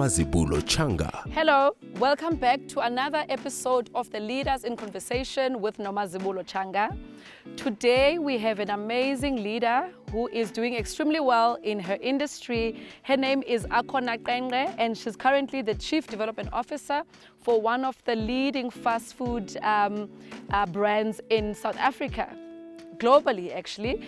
Nomazibulo Tshanga. Hello, welcome back to another episode of the Leaders in Conversation with Nomazibulo Tshanga. Today we have an amazing leader who is doing extremely well in her industry. Her name is Akhona Qengqe, and she's currently the Chief Development Officer for one of the leading fast food brands in South Africa. Globally, actually.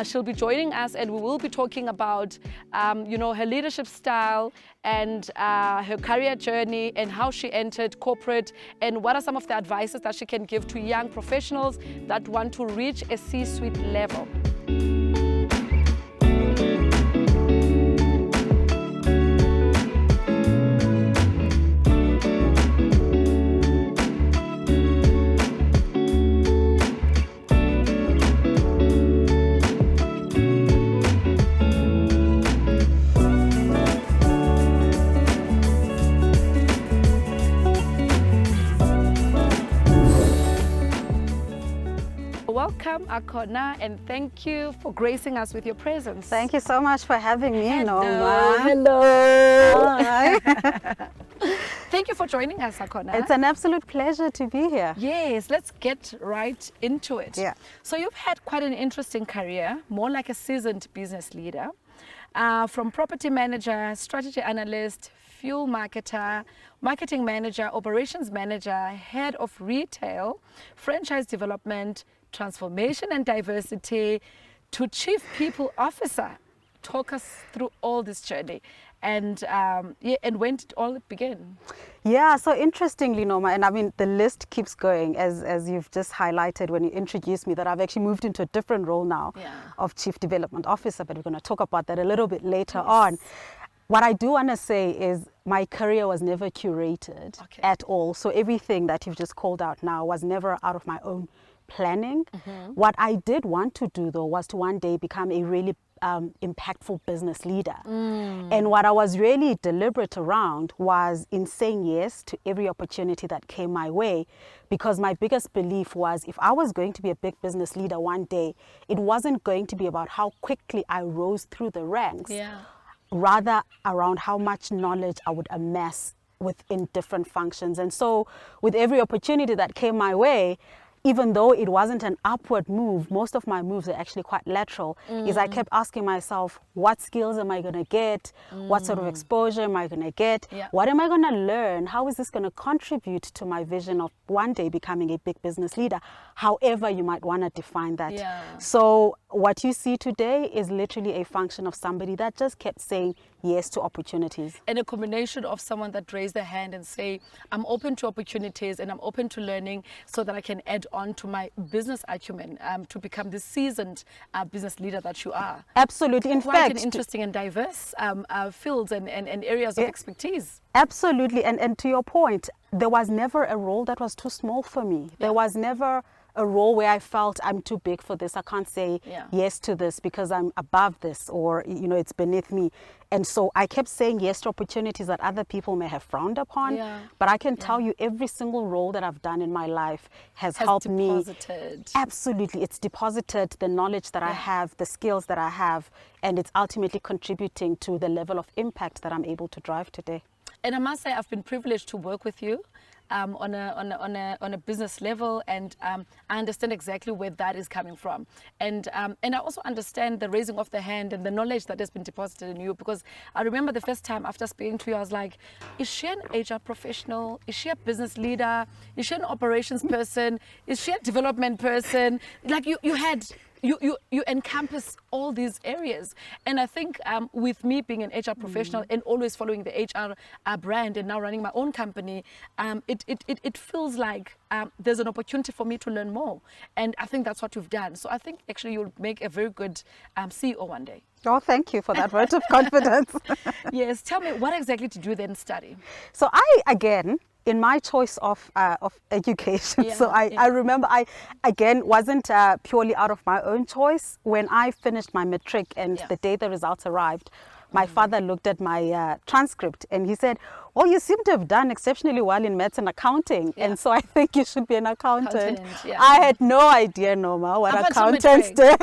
She'll be joining us and we will be talking about, her leadership style and her career journey and how she entered corporate and what are some of the advices that she can give to young professionals that want to reach a C-suite level. Welcome, Akhona, and thank you for gracing us with your presence. Thank you so much for having me, Hello. Noma. Hello. Hi. Thank you for joining us, Akhona. It's an absolute pleasure to be here. Yes, let's get right into it. Yeah. So you've had quite an interesting career, more like a seasoned business leader, from property manager, strategy analyst, fuel marketer, marketing manager, operations manager, head of retail, franchise development, transformation and diversity, to chief people officer. Talk us through all this journey and when did all it begin? Yeah, so interestingly, Noma, and I mean, the list keeps going as you've just highlighted when you introduced me, that I've actually moved into a different role now of Chief Development Officer, but we're going to talk about that a little bit later on. What I do want to say is my career was never curated at all. So everything that you've just called out now was never out of my own planning. What I did want to do, though, was to one day become a really impactful business leader. And what I was really deliberate around was in saying yes to every opportunity that came my way, because my biggest belief was if I was going to be a big business leader one day, it wasn't going to be about how quickly I rose through the ranks, rather around how much knowledge I would amass within different functions. And so with every opportunity that came my way, even though it wasn't an upward move, most of my moves are actually quite lateral, is I kept asking myself, what skills am I going to get? What sort of exposure am I going to get? What am I going to learn? How is this going to contribute to my vision of one day becoming a big business leader? However you might want to define that. So what you see today is literally a function of somebody that just kept saying yes to opportunities. And a combination of someone that raised their hand and say, I'm open to opportunities and I'm open to learning so that I can add on to my business acumen to become the seasoned business leader that you are. Absolutely. In Quite fact, an interesting and diverse fields and areas of expertise. Absolutely. And to your point, there was never a role that was too small for me. There was never a role where I felt I'm too big for this. I can't say yes to this because I'm above this, or it's beneath me. And so I kept saying yes to opportunities that other people may have frowned upon. But I can tell you every single role that I've done in my life has helped me. Absolutely. It's deposited the knowledge that I have, the skills that I have, and it's ultimately contributing to the level of impact that I'm able to drive today. And I must say, I've been privileged to work with you on a business level, and I understand exactly where that is coming from, and I also understand the raising of the hand and the knowledge that has been deposited in you, because I remember the first time after speaking to you, I was like, is she an HR professional? Is she a business leader? Is she an operations person? Is she a development person? Like you encompass all these areas. And I think with me being an HR professional and always following the HR brand and now running my own company, it feels like there's an opportunity for me to learn more. And I think that's what you've done. So I think actually you'll make a very good CEO one day. Oh, thank you for that word of confidence. Yes, tell me, what exactly did you then study? So again, in my choice of education, I remember I again wasn't purely out of my own choice. When I finished my matric and the day the results arrived, my father looked at my transcript and he said, "Oh, you seem to have done exceptionally well in maths and accounting, and so I think you should be an accountant." I had no idea, Noma, what accountants did.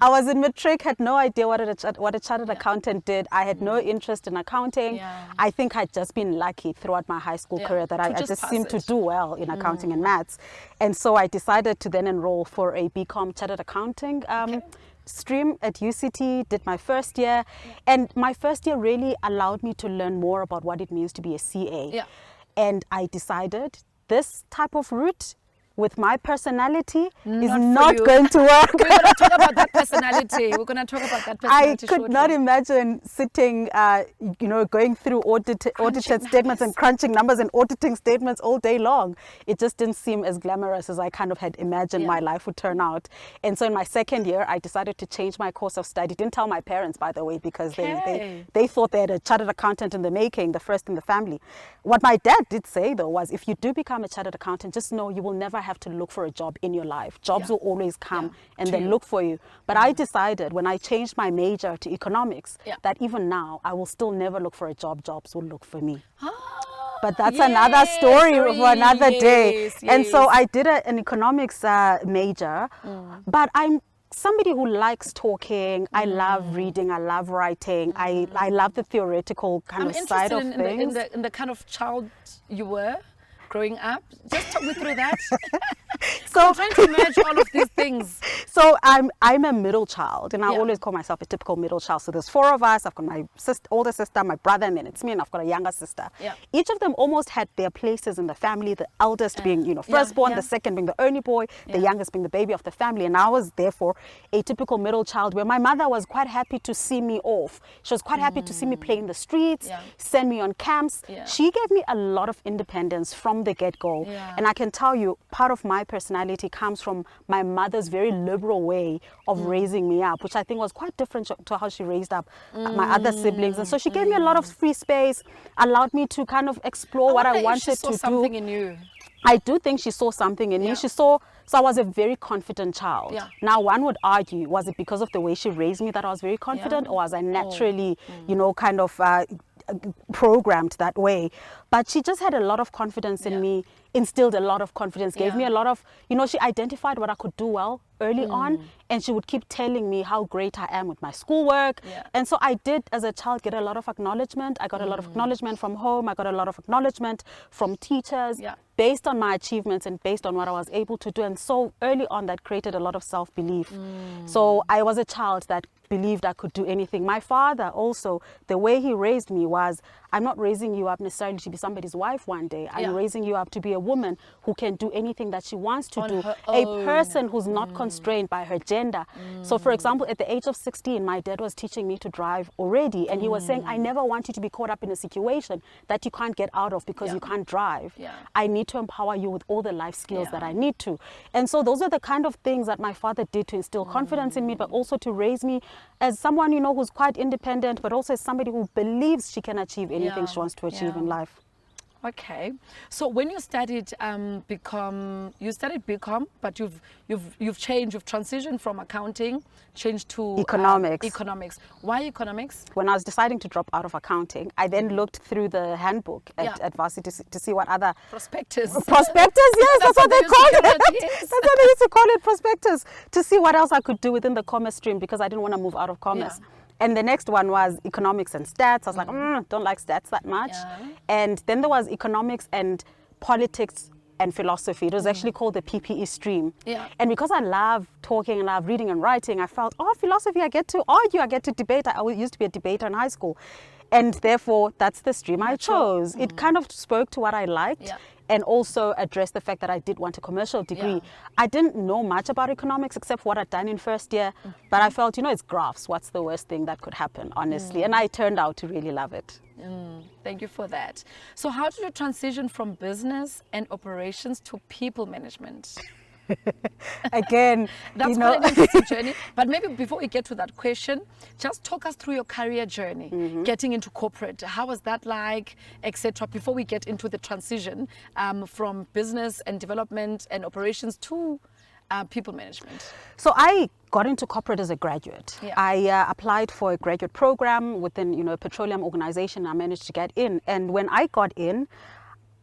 I was in matric, had no idea what a chartered accountant did. I had no interest in accounting. I think I'd just been lucky throughout my high school career that I just seemed to do well in accounting and maths. And so I decided to then enroll for a BCom chartered accounting stream at UCT, did my first year. And my first year really allowed me to learn more about what it means to be a CA. And I decided this type of route with my personality is not going to work. We're going to talk about that personality. We're going to talk about that personality I could not imagine sitting, going through audited statements and crunching numbers and auditing statements all day long. It just didn't seem as glamorous as I kind of had imagined my life would turn out. And so in my second year, I decided to change my course of study. Didn't tell my parents, by the way, because they thought they had a chartered accountant in the making, the first in the family. What my dad did say, though, was if you do become a chartered accountant, just know you will never have to look for a job in your life. Jobs will always come and they look for you. But I decided when I changed my major to economics that even now I will still never look for a job. Jobs will look for me. But that's another story for another day. And so I did an economics major, but I'm somebody who likes talking. I love reading. I love writing. I love the theoretical kind of side of things. In the kind of child you were growing up. Just talk me through that. So I'm trying to merge all of these things. So I'm a middle child, and I always call myself a typical middle child. So there's four of us. I've got my older sister, my brother, and then it's me, and I've got a younger sister. Each of them almost had their places in the family. The eldest being, firstborn, the second being the only boy, the youngest being the baby of the family. And I was therefore a typical middle child, where my mother was quite happy to see me off. She was quite happy to see me play in the streets, send me on camps. She gave me a lot of independence from the get-go. And I can tell you, part of my personality comes from my mother's very liberal way of raising me up, which I think was quite different to how she raised up my other siblings. And so she gave me a lot of free space, allowed me to kind of explore what I wanted to do. She saw something in you. I do think she saw something in me. So I was a very confident child. Now, one would argue, was it because of the way she raised me that I was very confident, or was I naturally, kind of programmed that way? But she just had a lot of confidence in me, instilled a lot of confidence, gave me a lot of, she identified what I could do well early on, and she would keep telling me how great I am with my schoolwork. And so I did, as a child, get a lot of acknowledgement. I got a lot of acknowledgement from home. I got a lot of acknowledgement from teachers based on my achievements and based on what I was able to do. And so early on, that created a lot of self-belief. So I was a child that believed I could do anything. My father also, the way he raised me was, I'm not raising you up necessarily to be somebody's wife one day. I'm raising you up to be a woman who can do anything that she wants to do. A person who's not constrained by her gender. So for example, at the age of 16, my dad was teaching me to drive already. And he was saying, I never want you to be caught up in a situation that you can't get out of because you can't drive. I need to empower you with all the life skills that I need to. And so those are the kind of things that my father did to instill confidence in me, but also to raise me as someone, who's quite independent, but also as somebody who believes she can achieve anything she wants to achieve in life. Okay, so when you studied BCom, but you've changed, you've transitioned from accounting, changed to economics. Economics. Why economics? When I was deciding to drop out of accounting, I then looked through the handbook at varsity to see what other prospectus. Yes, that's what they call it. That's what they used to call it, prospectus. To see what else I could do within the commerce stream, because I didn't want to move out of commerce. And the next one was economics and stats. I was like, don't like stats that much. And then there was economics and politics and philosophy. It was actually called the PPE stream. And because I love talking and love reading and writing, I felt, philosophy, I get to argue, I get to debate. I used to be a debater in high school. And therefore, that's the stream I chose. It kind of spoke to what I liked. And also address the fact that I did want a commercial degree. I didn't know much about economics except for what I'd done in first year, but I felt, it's graphs. What's the worst thing that could happen, honestly? And I turned out to really love it. Thank you for that. So how did you transition from business and operations to people management? Again, that's quite an interesting journey. But maybe before we get to that question, just talk us through your career journey, getting into corporate. How was that like, etc. Before we get into the transition from business and development and operations to people management? So I got into corporate as a graduate. Yeah. I applied for a graduate program within, a petroleum organization. I managed to get in. And when I got in,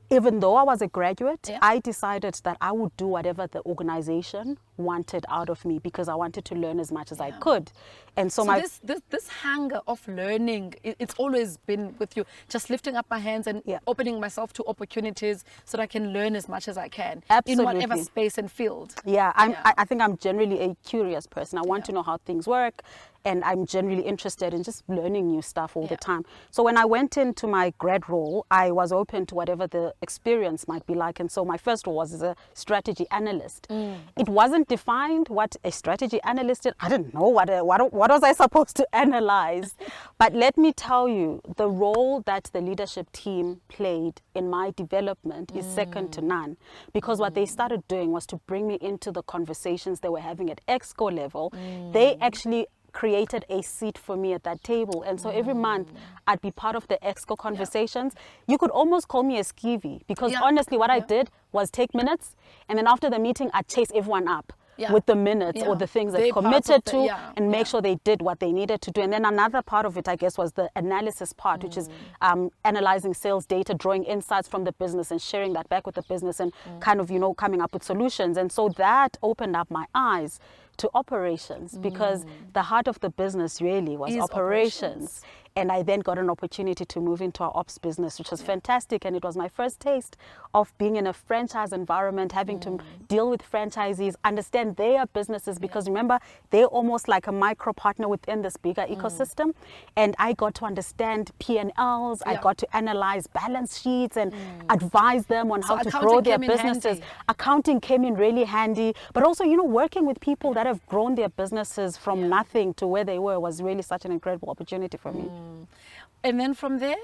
even though I was a graduate, Yeah. I decided that I would do whatever the organization wanted out of me because I wanted to learn as much as I could. And so this hunger of learning, it's always been with you, just lifting up my hands and opening myself to opportunities so that I can learn as much as I can. Absolutely. In whatever space and field. Yeah, I think I'm generally a curious person. I want to know how things work, and I'm generally interested in just learning new stuff all the time. So when I went into my grad role, I was open to whatever the experience might be like. And so my first role was as a strategy analyst. It wasn't defined what a strategy analyst did. I didn't know what was I supposed to analyze. But let me tell you, the role that the leadership team played in my development is second to none. Because what they started doing was to bring me into the conversations they were having at exco level. They actually created a seat for me at that table, and so every month I'd be part of the exco conversations. You could almost call me a skivvy, because honestly what I did was take minutes, and then after the meeting I'd chase everyone up with the minutes or the things they committed to, and make sure they did what they needed to do. And then another part of it, I guess, was the analysis part, which is analyzing sales data, drawing insights from the business and sharing that back with the business, and kind of, coming up with solutions. And so that opened up my eyes to operations, because the heart of the business really was operations. And I then got an opportunity to move into our ops business, which was fantastic. And it was my first taste of being in a franchise environment, having to deal with franchisees, understand their businesses, because remember, they're almost like a micro partner within this bigger ecosystem. And I got to understand P&Ls, I got to analyze balance sheets and advise them on how to grow their businesses. Accounting came in really handy, but also, working with people that have grown their businesses from nothing to where they were was really such an incredible opportunity for me. And then from there?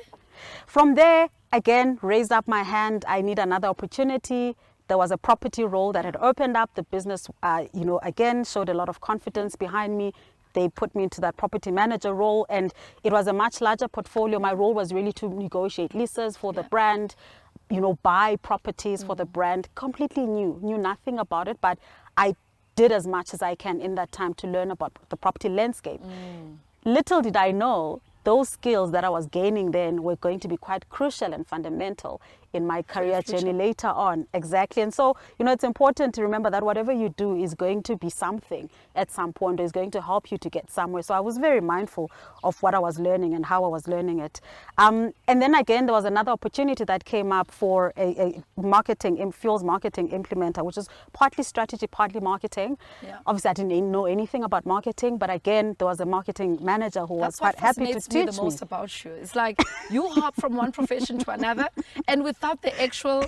From there, again, raised up my hand. I need another opportunity. There was a property role that had opened up. The business, again, showed a lot of confidence behind me. They put me into that property manager role, and it was a much larger portfolio. My role was really to negotiate leases for the brand, buy properties for the brand. Completely knew nothing about it, but I did as much as I can in that time to learn about the property landscape. Little did I know, those skills that I was gaining then were going to be quite crucial and fundamental in my career journey later on. Exactly. And so, it's important to remember that whatever you do is going to be something at some point, or is going to help you to get somewhere. So I was very mindful of what I was learning and how I was learning it. And then again, there was another opportunity that came up for a fuels marketing implementer, which is partly strategy, partly marketing. Obviously, I didn't know anything about marketing, but again, there was a marketing manager who was quite happy to teach me. The most about you, it's like you hop from one profession to another, and without the actual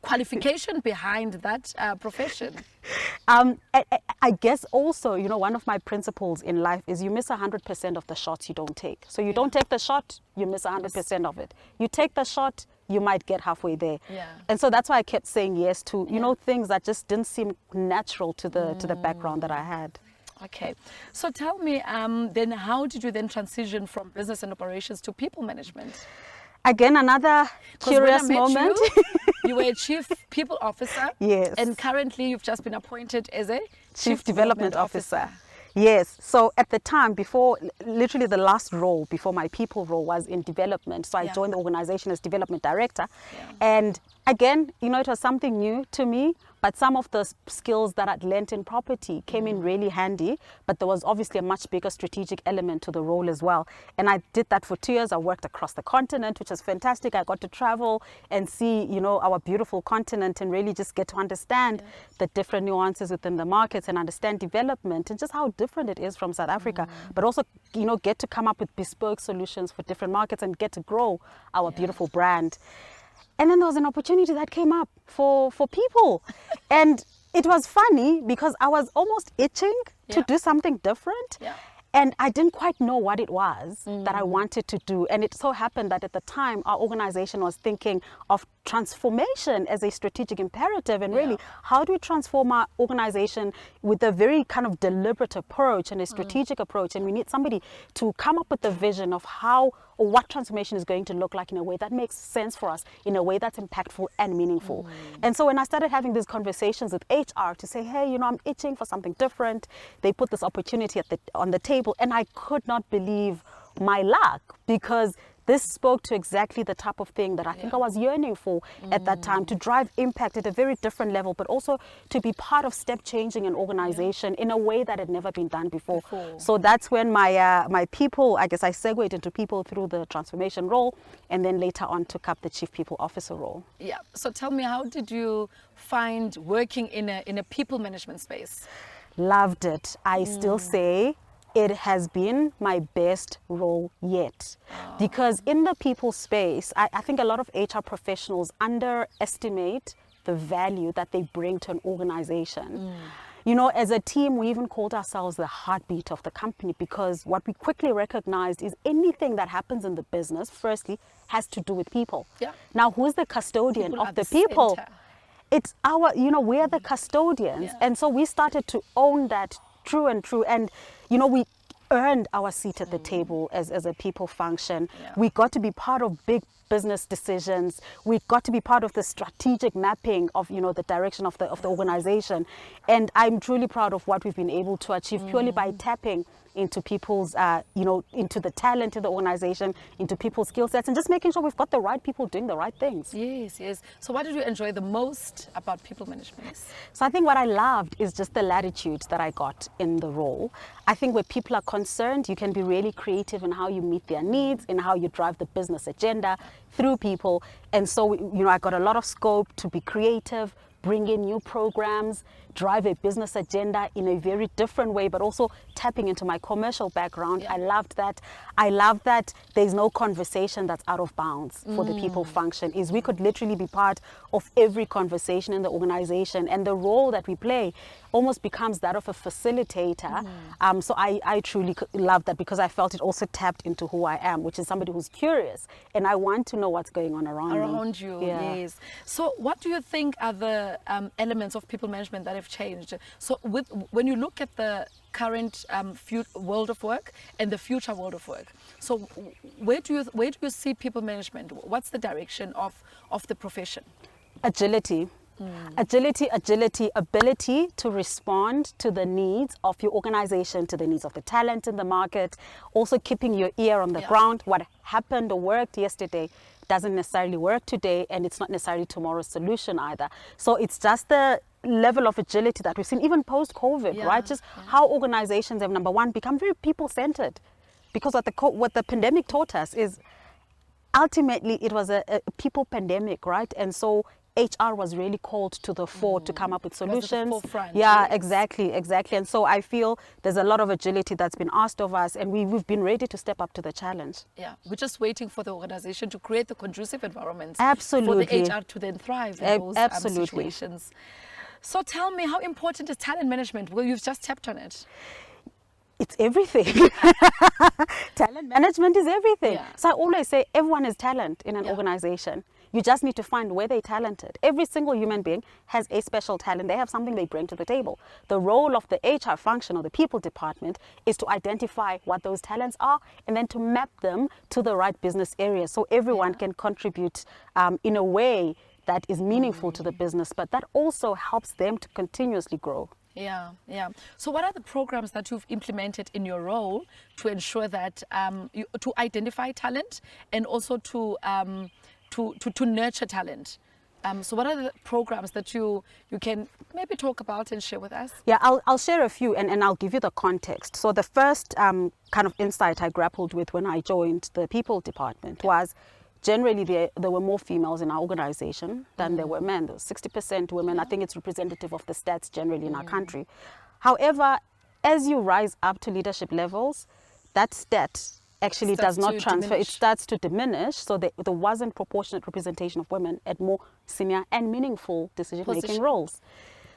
qualification behind that profession. I guess also, one of my principles in life is you miss 100% of the shots you don't take. So you don't take the shot, you miss 100% of it. You take the shot, you might get halfway there. And so that's why I kept saying yes to, things that just didn't seem natural to the background that I had. Okay, so tell me, then how did you then transition from business and operations to people management? Again, another curious moment. You were a chief people officer. Yes. And currently you've just been appointed as a chief development officer. Yes. So at the time, literally the last role before my people role was in development. So I joined the organization as development director. And again, it was something new to me, but some of the skills that I'd learnt in property came in really handy, but there was obviously a much bigger strategic element to the role as well. And I did that for 2 years. I worked across the continent, which was fantastic. I got to travel and see, our beautiful continent, and really just get to understand the different nuances within the markets, and understand development and just how different it is from South Africa, but also, get to come up with bespoke solutions for different markets and get to grow our beautiful brand. And then there was an opportunity that came up for people. And it was funny because I was almost itching to do something different. And I didn't quite know what it was that I wanted to do. And it so happened that at the time, our organization was thinking of transformation as a strategic imperative, and really how do we transform our organization with a very kind of deliberate approach and a strategic approach, and we need somebody to come up with the vision of how or what transformation is going to look like in a way that makes sense for us, in a way that's impactful and meaningful. And so when I started having these conversations with HR to say, hey, you know, I'm itching for something different, they put this opportunity on the table, and I could not believe my luck, because this spoke to exactly the type of thing that I think I was yearning for at that time, to drive impact at a very different level, but also to be part of step changing an organization in a way that had never been done before. So that's when my people, I guess I segued into people through the transformation role, and then later on took up the chief people officer role. Yeah. So tell me, how did you find working in a people management space? Loved it. I still say it has been my best role yet. Because in the people space, I think a lot of HR professionals underestimate the value that they bring to an organization. You know, as a team, we even called ourselves the heartbeat of the company, because what we quickly recognized is anything that happens in the business, firstly, has to do with people. Now, who's the custodian People of the people? center. It's our, you know, we're the custodians. And so we started to own that true. And, you know, we earned our seat at the table as a people function. We got to be part of big business decisions. We got to be part of the strategic mapping of, you know, the direction of the organization. And I'm truly proud of what we've been able to achieve purely by tapping into people's, you know, into the talent in the organization, into people's skill sets, and just making sure we've got the right people doing the right things. Yes, yes. So what did you enjoy the most about people management? So I think what I loved is just the latitude that I got in the role. I think where people are concerned, you can be really creative in how you meet their needs, in how you drive the business agenda through people. And so, you know, I got a lot of scope to be creative, bring in new programs, drive a business agenda in a very different way, but also tapping into my commercial background. I loved that. I love that there's no conversation that's out of bounds for the people function. Is we could literally be part of every conversation in the organization, and the role that we play almost becomes that of a facilitator. So I truly love that, because I felt it also tapped into who I am, which is somebody who's curious, and I want to know what's going on around me. You. Yes. So what do you think are the elements of people management that have changed? So when you look at the current world of work and the future world of work, so where do you see people management? What's the direction of the profession? Agility. Agility, ability to respond to the needs of your organization, to the needs of the talent in the market, also keeping your ear on the ground. What happened or worked yesterday doesn't necessarily work today, and it's not necessarily tomorrow's solution either. So it's just the level of agility that we've seen even post-COVID, right? Just how organizations have, number one, become very people-centered. Because what the pandemic taught us is ultimately it was a people pandemic, right? And so HR was really called to the fore to come up with solutions. Exactly. And so I feel there's a lot of agility that's been asked of us, and we've been ready to step up to the challenge. Yeah, we're just waiting for the organization to create the conducive environments for the HR to then thrive in those situations. So tell me, how important is talent management? Well, you've just tapped on it. It's everything. Talent management is everything. So I always say everyone is talent in an organization. You just need to find where they're talented. Every single human being has a special talent. They have something they bring to the table. The role of the HR function or the people department is to identify what those talents are, and then to map them to the right business areas, so everyone can contribute in a way that is meaningful to the business, but that also helps them to continuously grow. Yeah. So what are the programs that you've implemented in your role to ensure that to identify talent and also to nurture talent? So what are the programs that you can maybe talk about and share with us? Yeah, I'll share a few, and I'll give you the context. So the first kind of insight I grappled with when I joined the people department was generally there were more females in our organization than there were men. There was 60% women. I think it's representative of the stats generally in our country. However, as you rise up to leadership levels, that stat actually does not transfer. It starts to diminish. So there wasn't proportionate representation of women at more senior and meaningful decision-making roles.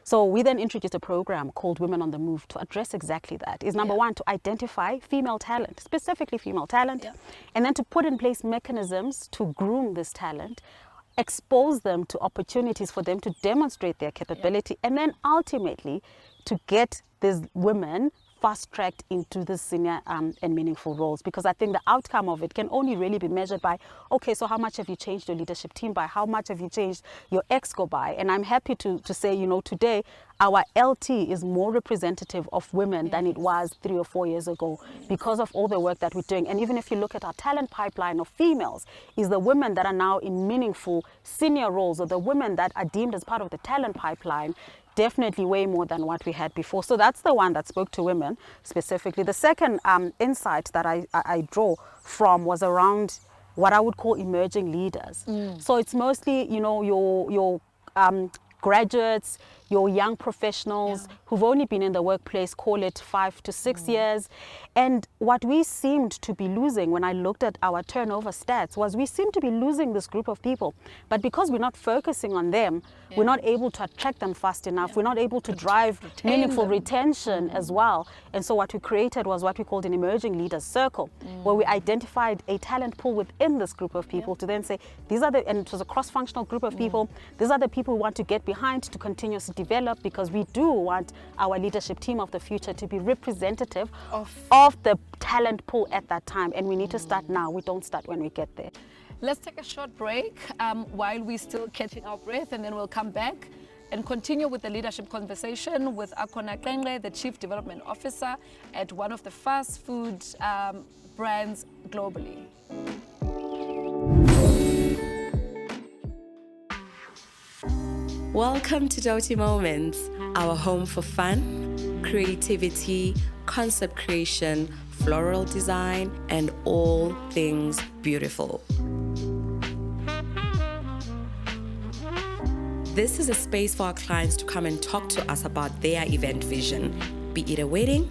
So we then introduced a program called Women on the Move to address exactly that. Is number one, to identify female talent, specifically female talent, and then to put in place mechanisms to groom this talent, expose them to opportunities for them to demonstrate their capability, and then ultimately to get these women fast-tracked into the senior and meaningful roles. Because I think the outcome of it can only really be measured by, okay, so how much have you changed your leadership team by? How much have you changed your exco by? And I'm happy to say, you know, today our LT is more representative of women than it was 3 or 4 years ago because of all the work that we're doing. And even if you look at our talent pipeline of females, is the women that are now in meaningful senior roles, or the women that are deemed as part of the talent pipeline, definitely way more than what we had before. So that's the one that spoke to women specifically. The second insight that I draw from was around what I would call emerging leaders. So it's mostly, you know, your graduates, your young professionals who've only been in the workplace, call it 5 to 6 years. And what we seemed to be losing when I looked at our turnover stats was we seem to be losing this group of people. But because we're not focusing on them, we're not able to attract them fast enough. We're not able to drive meaningful retention as well. And so what we created was what we called an emerging leaders circle, where we identified a talent pool within this group of people to then say, these are the, and it was a cross-functional group of people, these are the people we want to get behind to continuously develop, because we do want our leadership team of the future to be representative of the talent pool at that time. And we need to start now. We don't start when we get there. Let's take a short break while we're still catching our breath, and then we'll come back and continue with the leadership conversation with Akhona Qengqe, the Chief Development Officer at one of the fast food brands globally. Welcome to Doughty Moments, our home for fun, creativity, concept creation, floral design, and all things beautiful. This is a space for our clients to come and talk to us about their event vision, be it a wedding,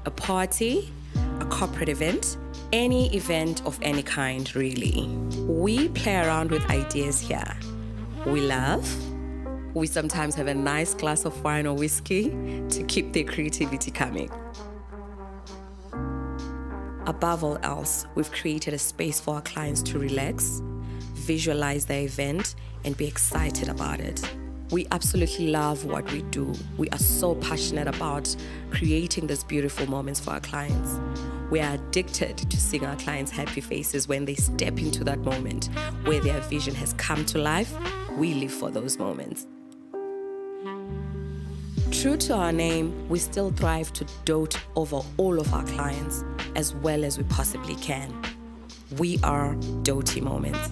a party, a corporate event, any event of any kind, really. We play around with ideas here. We laugh. We sometimes have a nice glass of wine or whiskey to keep their creativity coming. Above all else, we've created a space for our clients to relax, visualize their event, and be excited about it. We absolutely love what we do. We are so passionate about creating these beautiful moments for our clients. We are addicted to seeing our clients' happy faces when they step into that moment where their vision has come to life. We live for those moments. True to our name, we still thrive to dote over all of our clients as well as we possibly can. We are Doughty Moments.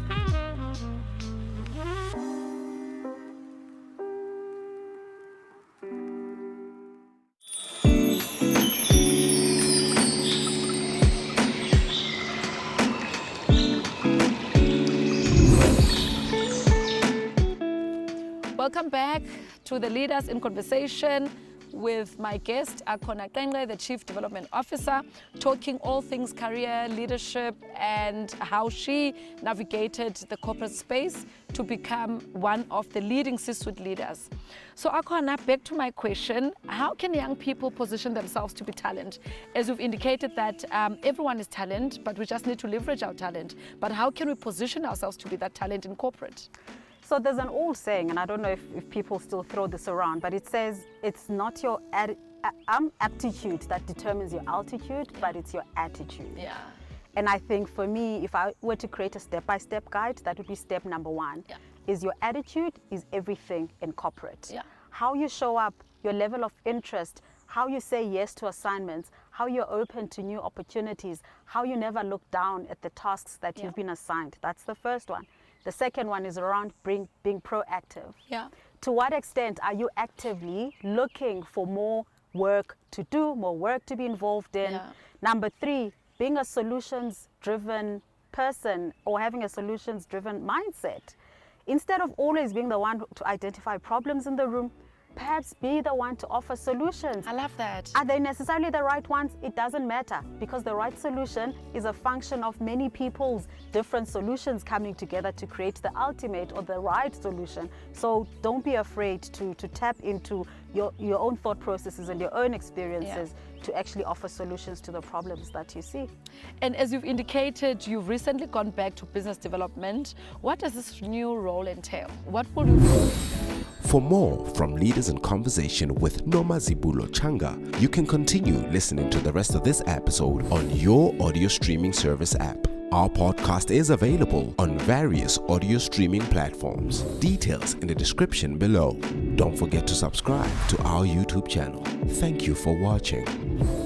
Welcome back to the Leaders in Conversation with my guest, Akhona Qengqe, the Chief Development Officer, talking all things career, leadership, and how she navigated the corporate space to become one of the leading C-suite leaders. So Akhona, back to my question, how can young people position themselves to be talent? As you've indicated that everyone is talent, but we just need to leverage our talent. But how can we position ourselves to be that talent in corporate? So there's an old saying, and I don't know if people still throw this around, but it says it's not your aptitude that determines your altitude, but it's your attitude. Yeah. And I think for me, if I were to create a step-by-step guide, that would be step number one. Yeah. Is your attitude is everything in corporate. Yeah. How you show up, your level of interest, how you say yes to assignments, how you're open to new opportunities, how you never look down at the tasks that you've been assigned. That's the first one. The second one is around being proactive. Yeah. To what extent are you actively looking for more work to do, more work to be involved in? Yeah. Number three, being a solutions-driven person or having a solutions-driven mindset. Instead of always being the one to identify problems in the room, perhaps be the one to offer solutions. I love that. Are they necessarily the right ones? It doesn't matter, because the right solution is a function of many people's different solutions coming together to create the ultimate or the right solution. So don't be afraid to tap into your own thought processes and your own experiences to actually offer solutions to the problems that you see. And as you've indicated, you've recently gone back to business development. What does this new role entail? What will you do? For more from Leaders in Conversation with Nomazibulo Tshanga, you can continue listening to the rest of this episode on your audio streaming service app. Our podcast is available on various audio streaming platforms. Details in the description below. Don't forget to subscribe to our YouTube channel. Thank you for watching.